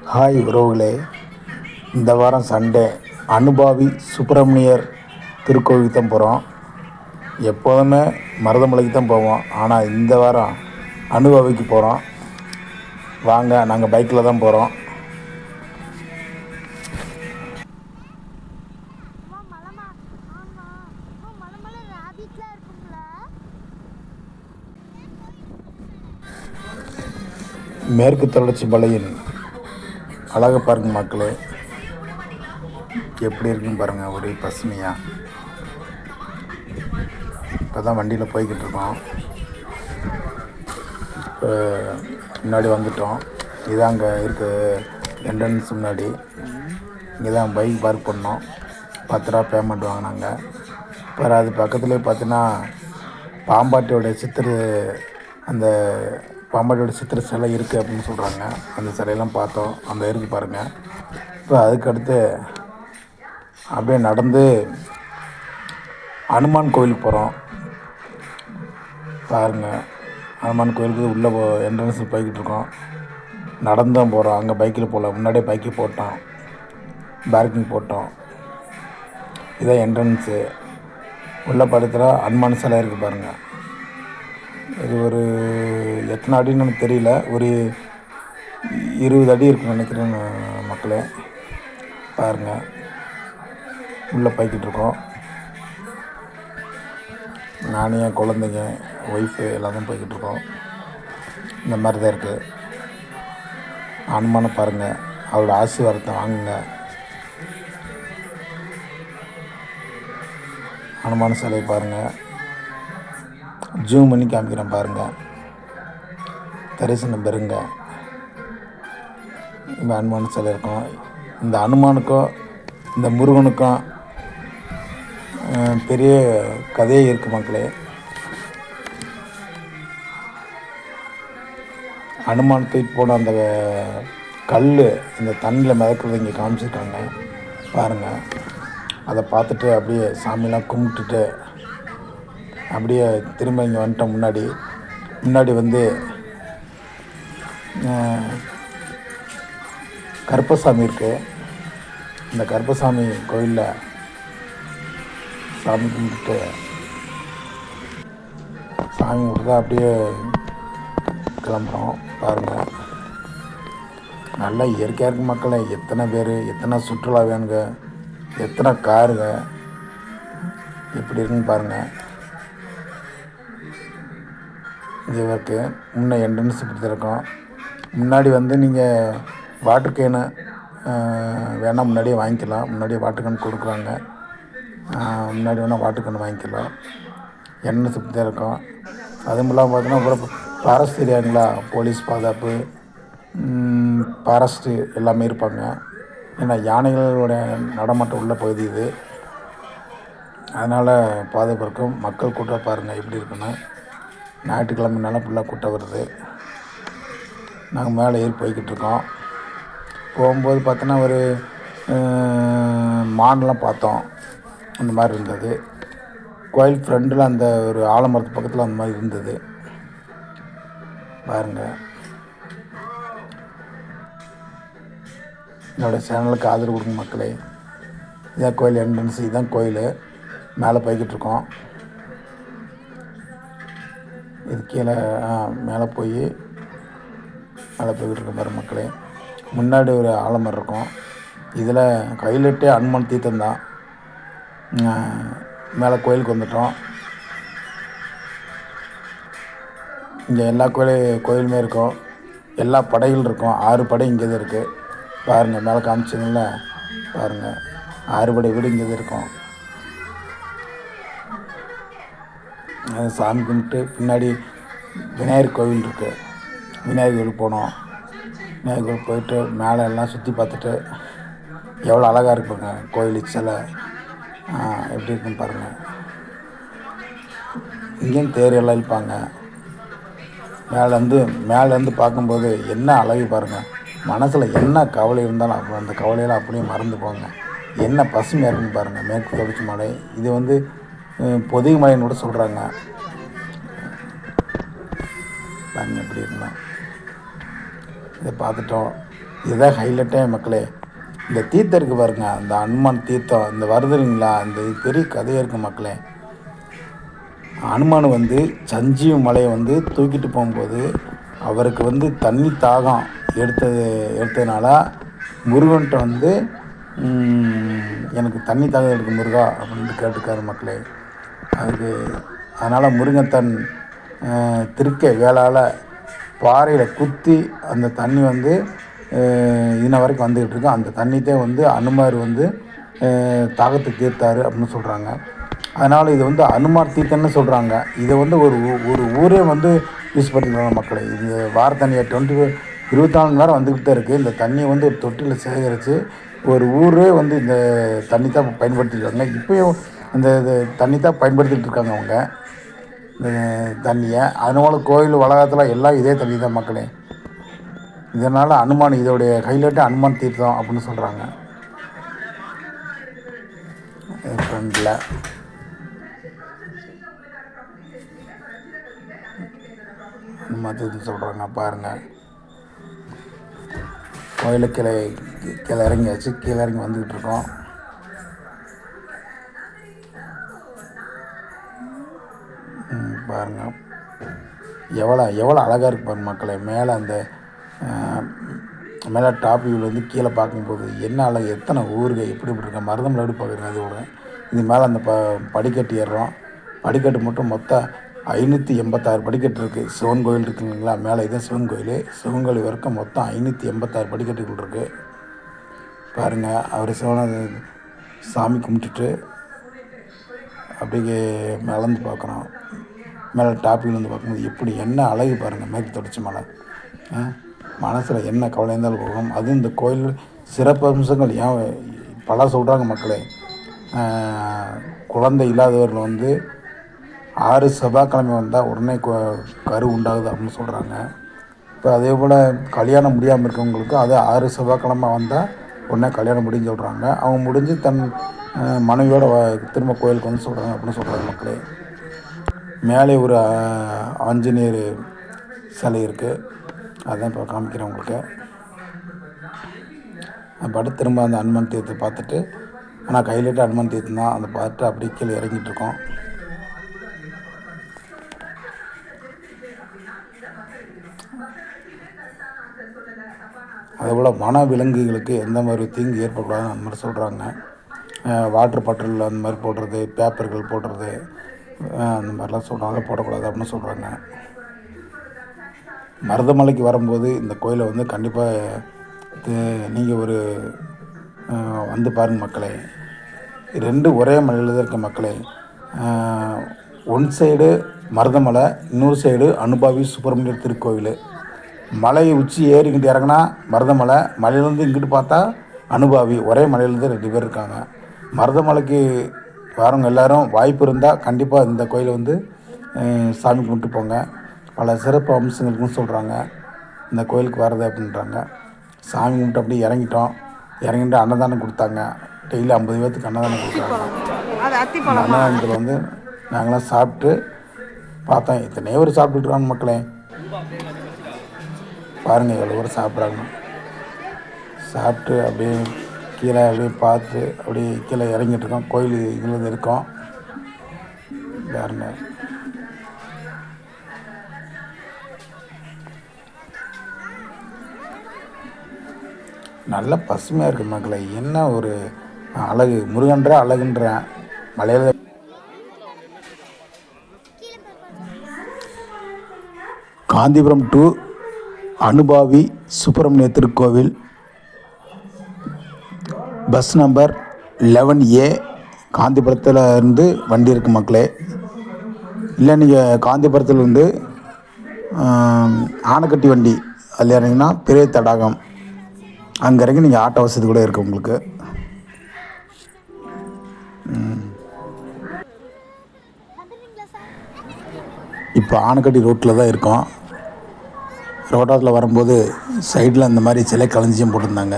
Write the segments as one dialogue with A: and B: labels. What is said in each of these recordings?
A: Hi உறவுகளே, இந்த வாரம் சண்டே அனுபாவி சுப்பிரமணியர் திருக்கோவிலுக்கு தான் போகிறோம். எப்போதுமே மருதமலைக்கு தான் போவோம், ஆனால் இந்த வாரம் அனுபாவிக்கு போகிறோம். வாங்க, நாங்கள் பைக்கில் தான் போகிறோம். மேற்கு தொடர்ச்சி மலையின் அழகை பாருங்க மக்களே, எப்படி இருக்குன்னு பாருங்கள். ஒரே பசுமையாக. இப்போ தான் வண்டியில் போய்கிட்டு இருக்கோம். இப்போ முன்னாடி வந்துட்டோம். இதான் அங்கே இருக்க என்ட்ரன்ஸ் முன்னாடி. இங்கே தான் பைக் பார்க் பண்ணோம். 10 ரூபா பேமெண்ட் வாங்கினாங்க. அப்புறம் அது பக்கத்துலேயே பார்த்தீங்கன்னா பாம்பாட்டியோடைய அந்த பாம்பாட்டியோட சித்திரை சிலை இருக்குது அப்படின்னு சொல்கிறாங்க. அந்த சிலையெல்லாம் பார்த்தோம். அந்த இருக்குது பாருங்கள். இப்போ அதுக்கடுத்து அப்படியே நடந்து ஹனுமான் கோயிலுக்கு போகிறோம். பாருங்கள், ஹனுமான் கோயிலுக்கு உள்ளே என்ட்ரன்ஸில் போய்கிட்டு இருக்கோம். நடந்து தான் போகிறோம். அங்கே பைக்கில் போகல, முன்னாடியே பைக்கு போட்டோம், பார்க்கிங் போட்டோம். இதான் என்ட்ரன்ஸு. உள்ளே படுத்துகிற ஹனுமான் சிலை இருக்குது பாருங்கள். இது ஒரு எத்தனை அடின்னு எனக்கு தெரியல, ஒரு 20 அடி இருக்குன்னு நினைக்கிறேன் மக்களே. பாருங்கள், உள்ளே போய்கிட்டு இருக்கோம். நானே, என் குழந்தைங்க, ஒய்ஃபு எல்லாமே போய்கிட்டு இருக்கோம். இந்த மாதிரி தான் இருக்குது. அனுமானம் பாருங்கள், அவரோட ஆசீர்வாதத்தை வாங்குங்க. அனுமான சிலையை பாருங்கள், ஜூம் பண்ணி காமிக்கிறேன் பாருங்கள். தரிசனம் பெறுங்க. இந்த அனுமான சிலை இருக்கும். இந்த அனுமானுக்கும் இந்த முருகனுக்கும் பெரிய கதையே இருக்குது மக்களே. அனுமான் தூக்கிட்டு போன அந்த கல் இந்த தண்ணியில் மிதக்கிறத இங்கே காமிச்சிருக்காங்க பாருங்கள். அதை பார்த்துட்டு அப்படியே சாமியெல்லாம் கும்பிட்டுட்டு அப்படியே திரும்ப இங்கே வந்துட்டோம். முன்னாடி வந்து கருப்பசாமி இருக்குது. இந்த கருப்பசாமி கோயிலில் சாமி கும்பிட்டு அப்படியே கிளம்புறோம். பாருங்கள், நல்லா இயற்கையாக இருக்குது மக்களே. எத்தனை பேர், எத்தனை சுற்றுலா வேணுங்க, எத்தனை காருங்க, எப்படி இருக்குன்னு பாருங்கள். இது இருக்குது. முன்னே என்ட்ரன்ஸ் இப்படி இருக்கோம். முன்னாடி வந்து நீங்கள் வாட்டர் கேனு வேணால் முன்னாடியே வாங்கிக்கலாம். முன்னாடியே வாட்டர் கேன் கொடுக்குறாங்க. முன்னாடி வேணால் வாட்டர் கேன் வாங்கிக்கலாம். என்ட்ரன்ஸ் இப்படி தான் இருக்கும். அதுவும் இல்லாமல் பார்த்தீங்கன்னா அப்புறம் ஃபாரஸ்ட் ஏரியாங்களா, போலீஸ் பாதுகாப்பு, ஃபாரஸ்ட்டு எல்லாமே இருப்பாங்க. ஏன்னா யானைகளோட நடமாட்டம் உள்ள பகுதி இது. அதனால் பாதுகாப்பு இருக்கும். மக்கள் கூட்டம் பாருங்கள் எப்படி இருக்குன்னு. ஞாயிற்றுக்கிழமைனால ஃபுல்லாக கூட்டம் வருது. நாங்கள் மேலே ஏறி போய்கிட்டு இருக்கோம். போகும்போது பார்த்தோன்னா ஒரு மான்லாம் பார்த்தோம். அந்த மாதிரி இருந்தது. கோயில் ஃப்ரெண்டில் அந்த ஒரு ஆலமரத்து பக்கத்தில் அந்த மாதிரி இருந்தது பாருங்கள். என்னோடய சேனலுக்கு ஆதரவு கொடுங்க மக்களே. இதான் கோயில் என்ட்ரன்ஸ், இதுதான் கோயில். மேலே போய்கிட்டு இருக்கோம். இது கீழே மேலே போய்கிட்டு இருக்க பாரு மக்களே. முன்னாடி ஒரு ஆலமரம் இருக்கும். இதில் கையிலிட்டே அனுமன் தீர்த்தம் தான். மேலே கோயிலுக்கு வந்துட்டோம். இங்கே எல்லா கோயிலுமே இருக்கும். எல்லா படைகள் இருக்கும். 6 படை இங்கே தான் இருக்குது பாருங்கள். மேலே காமிச்சிங்கள பாருங்கள், 6 படை வீடு இங்கே தான் இருக்கும். அது சாமி கும்பிட்டு பின்னாடி விநாயகர் கோவில் இருக்குது. விநாயகர் கோவில் போனோம். விநாயகர் கோவில் போயிட்டு மேலே எல்லாம் சுற்றி பார்த்துட்டு எவ்வளோ அழகாக இருக்குங்க கோயில் சிலை எப்படி இருக்குன்னு பாருங்கள். இங்கேயும் தேர் எல்லாம் இழுப்பாங்க. மேலேருந்து பார்க்கும்போது என்ன அழகு பாருங்கள். மனசில் என்ன கவலை இருந்தாலும் அப்புறம் அந்த கவலையெல்லாம் அப்படியே மறந்து போங்க. என்ன பசுமையாக இருக்குன்னு பாருங்கள். மேற்கு தொடர்ச்சி மலை இது வந்து பொதிகை மலைன்னு கூட சொல்கிறாங்க. பாருங்கள் எப்படி இருந்தால் இதை பார்த்துட்டோம். இதுதான் ஹைலைட்டே மக்களே. இந்த தீர்த்தம் இருக்குது பாருங்க, அந்த அனுமான் தீர்த்தம் இந்த வருது இல்லைங்களா, இந்த பெரிய கதையாக இருக்குது மக்களே. அனுமான் வந்து சஞ்சீவி மலையை வந்து தூக்கிட்டு போகும்போது அவருக்கு வந்து தண்ணி தாகம் எடுத்ததுனால முருகன்கிட்ட வந்து எனக்கு தண்ணி தாகம் எடுக்கும் முருகா அப்படின்னு கேட்டுக்காரு மக்களே. அதனால் முருகன் தன் திருக்கை வேளால் பாறையில் குத்தி அந்த தண்ணி வந்து இன்ன வரைக்கும் வந்துக்கிட்டு இருக்கு. அந்த தண்ணித்தான் வந்து அனுமார் வந்து தாகத்தை தீர்த்தார் அப்படின்னு சொல்கிறாங்க. அதனால் இது வந்து அனுமார் தீர்த்தம்னு சொல்கிறாங்க. இதை வந்து ஒரு ஊரே வந்து யூஸ் பண்ணிக்கிறாங்க மக்களே. இது வார தண்ணியை 24 மணி நேரம் வந்துக்கிட்டு தான் இருக்குது. இந்த தண்ணியை வந்து ஒரு தொட்டியில் சேகரித்து ஒரு ஊரே வந்து இந்த தண்ணி தான் பயன்படுத்தியிருக்காங்க. இப்போயும் இந்த தண்ணி தான் பயன்படுத்திகிட்டு இருக்காங்க அவங்க இந்த தண்ணியை. அதனால கோயில் வளாகத்தில் எல்லாம் இதே தண்ணி தான் மக்களே. இதனால் அனுமான் இதோடைய ஹைலைட்டு அனுமான் தீர்த்தம் அப்படின்னு சொல்கிறாங்க. ஃப்ரெண்டில் அனுமான் தீர்த்தம் சொல்கிறாங்க பாருங்கள். கோயிலுக்கு கீழே இறங்கியாச்சு. கீழே இறங்கி வந்துக்கிட்டு இருக்கோம். பாருங்கள் எவ்வளோ அழகாக இருக்குது பாருங்கள் மக்களே. மேலே அந்த மேலே டாப் வியூவில் வந்து கீழே பார்க்கும்போது என்ன அழகு, எத்தனை ஊர்கள் எப்படி இருக்கேன். மருதமலை எப்படி பார்க்குறேன் அதோட. இது மேலே அந்த படிக்கட்டு ஏறுறோம். படிக்கட்டு மட்டும் மொத்தம் 586 படிக்கட்டு இருக்குது. சிவன் கோயில் இருக்குங்களா மேலே, இதுதான் சிவன் கோயில். சிவன் கோயில் வரைக்கும் மொத்தம் 586 படிக்கட்டுகள் இருக்குது பாருங்கள். அவர் சிவனை சாமி கும்பிட்டுட்டு அப்படியே மேலேருந்து பார்க்குறோம். மேலே டாப்பில் வந்து பார்க்கும்போது எப்படி என்ன அழகு பாருங்கள். மேற்கு தொடர்ச்சி மலை. மனசில் என்ன கவலை இருந்தாலும் போகும். அதுவும் இந்த கோயில் சிறப்பு அம்சங்கள் ஏன் பல சொல்கிறாங்க மக்களே. குழந்தை இல்லாதவர்கள் வந்து 6 செவ்வாய்க்கிழமை வந்தால் உடனே கரு உண்டாகுது அப்படின்னு சொல்கிறாங்க. இப்போ அதே போல் கல்யாணம் முடியாமல் இருக்கவங்களுக்கு அது 6 செவ்வாய்க்கிழமை வந்தால் உடனே கல்யாணம் முடிஞ்சு சொல்கிறாங்க. அவங்க முடிஞ்சு தன் மனைவியோட திரும்ப கோயிலுக்கு வந்து சொல்கிறாங்க அப்படின்னு சொல்கிறாங்க மக்களே. மேலே ஒரு ஆஞ்சநேயர் சிலை இருக்குது. அதான் இப்போ காமிக்கிறேன் உங்களுக்கு. பாட்டு திரும்ப அந்த அனுமன் தீர்த்தத்தை பார்த்துட்டு, ஆனால் கையிலிட்டு அனுமன் தீர்த்தம் தான் அந்த பார்த்து அப்படியே கீழே இறங்கிட்டு இருக்கோம். அதேபோல் வன விலங்குகளுக்கு எந்த மாதிரி தீங்கு ஏற்படக்கூடாதுன்னு அந்த மாதிரி சொல்கிறாங்க. வாட்டர் பாட்டில் அந்த மாதிரி போடுறது, பேப்பர்கள் போடுறது, அந்த மாதிரிலாம் சொல்கிறாங்க. போடக்கூடாது அப்படின்னு சொல்கிறாங்க. மருதமலைக்கு வரும்போது இந்த கோயிலை வந்து கண்டிப்பாக நீங்கள் வந்து பாருங்கள் மக்களே. 2 ஒரே மலையில் தான் இருக்க மக்களே. ஒன் சைடு மருதமலை, இன்னொரு சைடு அனுபாவி சுப்பிரமணியர் திருக்கோவில். மலை உச்சி ஏறிக்கிட்டு இறங்கினா மருதமலை, மலையிலேருந்து இங்கிட்டு பார்த்தா அனுபாவி. ஒரே மலையிலேருந்து 2 பேர் இருக்காங்க. மருதமலைக்கு வரவங்க எல்லோரும் வாய்ப்பு இருந்தால் கண்டிப்பாக இந்த கோயிலை வந்து சாமி கும்பிட்டு போங்க. பல சிறப்பு அம்சங்களுக்குன்னு சொல்கிறாங்க இந்த கோயிலுக்கு வர்றது அப்படின்றாங்க. சாமி கும்பிட்டு அப்படியே இறங்கிட்டு அன்னதானம் கொடுத்தாங்க. டெய்லி 50 பேர்த்துக்கு அன்னதானம் கொடுத்தாங்க. அன்னதானத்தில் வந்து நாங்களாம் சாப்பிட்டு பார்த்தோம். இத்தனை பேர் சாப்பிட்டுருக்காங்க மக்களே. பாருங்கள் எவ்வளோ பேர் சாப்பிட்றாங்க. சாப்பிட்டு அப்படியே கீழே அப்படியே பார்த்து அப்படியே கீழே இறங்கிட்டு இருக்கோம். கோயில் இதில் இருக்கோம் பாருங்க. நல்ல பசுமையாக இருக்குது மக்களை. என்ன ஒரு அழகு, முருகன்ற அழகுன்றேன். மலையில் காந்திபுரம் டு அனுபாவி சுப்பிரமணிய திருக்கோவில் பஸ் நம்பர் 11A காந்திபுரத்தில் இருந்து வண்டி இருக்குது மக்களே. இல்லை நீங்கள் காந்திபுரத்தில் இருந்து ஆனைக்கட்டி வண்டி அதில் இறங்கினா பெரிய தடாகம், அங்கே இறங்கி நீங்கள் ஆட்டோ வசதி கூட இருக்குது உங்களுக்கு. இப்போ ஆனைக்கட்டி ரோட்டில் தான் இருக்கோம். ரோட்டத்தில் வரும்போது சைடில் இந்த மாதிரி சிலை களஞ்சியம் போட்டிருந்தாங்க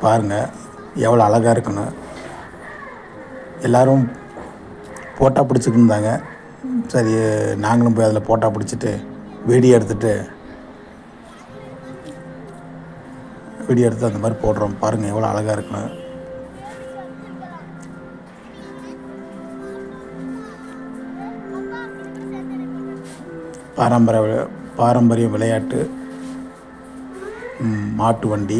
A: பாருங்கள். எவ்வளோ அழகாக இருக்குன்னு எல்லோரும் ஃபோட்டோ பிடிச்சிக்கிட்டு இருந்தாங்க. சரி நாங்களும் போய் அதில் ஃபோட்டோ பிடிச்சிட்டு வீடியோ எடுத்துகிட்டு வீடியோ எடுத்து அந்த மாதிரி போடுறோம். பாருங்கள் எவ்வளோ அழகாக இருக்குன்னு. பாரம்பரிய விளையாட்டு மாட்டு வண்டி,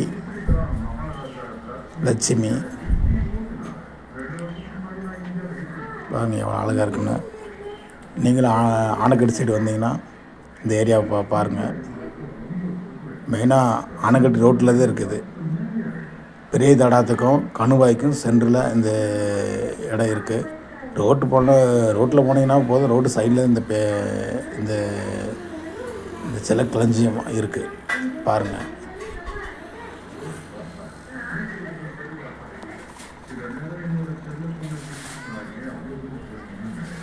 A: லட்சுமி, பாருங்கள் எவ்வளோ அழகாக இருக்குன்னு. நீங்களும் ஆனைக்கட்டி சைடு வந்தீங்கன்னா இந்த ஏரியாவை பாருங்கள். மெயினாக ஆனைக்கட்டி ரோட்டில் தான் இருக்குது. பெரிய தடாகத்துக்கும் கணுவாய்க்கும் சென்டரில் இந்த இடம் இருக்குது. ரோட்டில் போனீங்கன்னா போதும், ரோட்டு சைடில் இந்த இந்த சிலை களஞ்சியம் இருக்குது பாருங்கள்.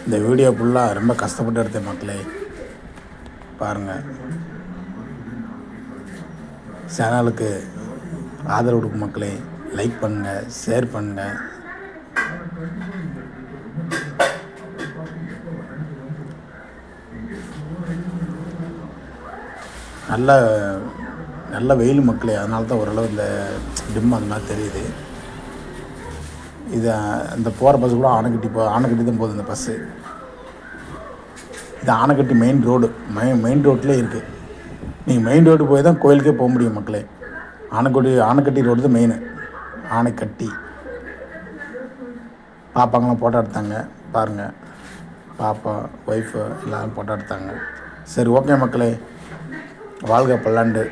A: இந்த வீடியோ ஃபுல்லாக ரொம்ப கஷ்டப்பட்டு எடுத்தேன் மக்களே, பாருங்கள். சேனலுக்கு ஆதரவு கொடுக்கும் மக்களே, லைக் பண்ணுங்கள், ஷேர் பண்ணுங்கள். நல்ல வெயில் மக்களே, அதனால தான் ஓரளவு இந்த டிம் அந்த மாதிரி தெரியுது. இந்த போகிற பஸ்ஸு கூட ஆனைக்கட்டி தான் போகுது இந்த பஸ்ஸு. இது ஆனைக்கட்டி மெயின் ரோடு, மெயின் ரோட்லேயே இருக்குது. நீங்கள் மெயின் ரோடு போய் தான் கோயிலுக்கே போக முடியும் மக்களே. ஆனைக்கட்டி ரோடு தான் மெயின். ஆனைக்கட்டி பாப்பாங்களாம் ஃபோட்டோ எடுத்தாங்க பாருங்கள். பாப்பா, ஒய்ஃபு எல்லோரும் ஃபோட்டோ எடுத்தாங்க. சரி, ஓகே மக்களே, வாழ்க பல்லாண்டு.